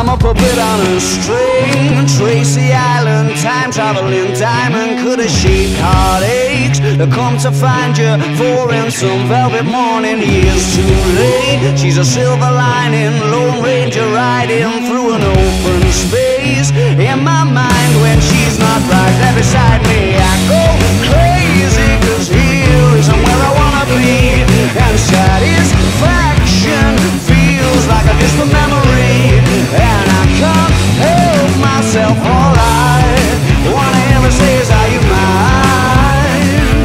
I'm a puppet on a string, Tracy Island, time-traveling diamond. Could have shaped heartaches to come to find you for in some velvet morning. Years too late, she's a silver lining, Lone Ranger riding through an open space. In my mind when she's not right there beside me, I go crazy, 'cause here isn't where I wanna be. And satisfaction feels like a distant memory, and I can't help myself. All I wanna ever say is, are you mine?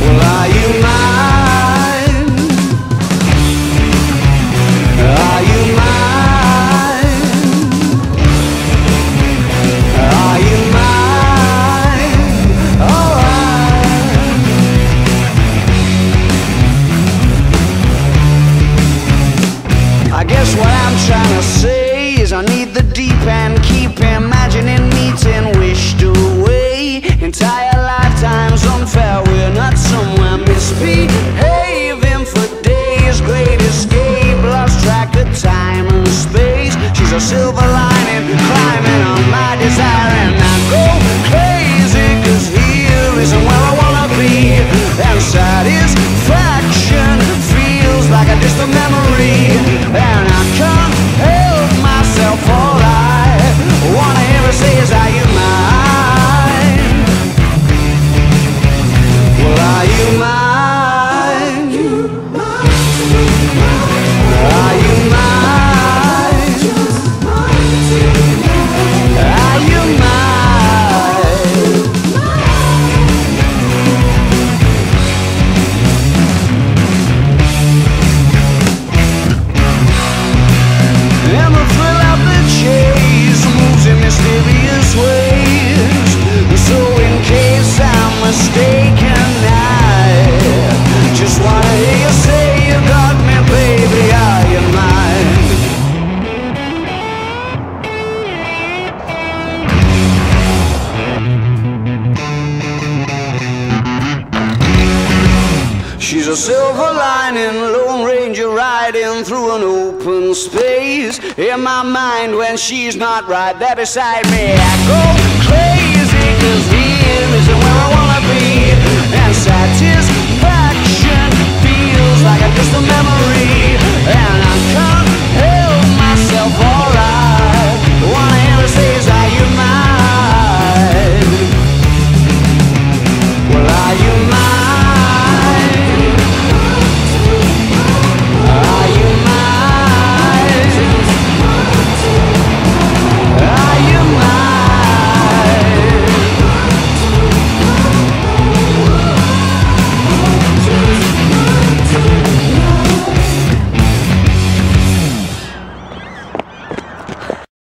Well, are you mine? Are you mine? Are you mine? Alright. I guess what I'm trying to say is I need the deep end, keep imagining meeting wished away. Entire lifetimes unfair, we're not somewhere misbehaving for days. Great escape, lost track of time and space. She's a silver lining, climbing on my desire, and I go crazy, 'cause here isn't where I wanna be. And satisfaction feels like a distant memory, and I can't help myself. All I wanna ever say is, are you mine? Well, are you mine? Are you mine? Are you mine? And the thrill of the chase moves in mysterious ways. So in case I'm mistaken, I just wanna hear you say you got me, baby, are you mine? She's a silver lining, Lone Ranger riding through an open space. In my mind when she's not right there beside me, I go crazy, 'cause here isn't where I want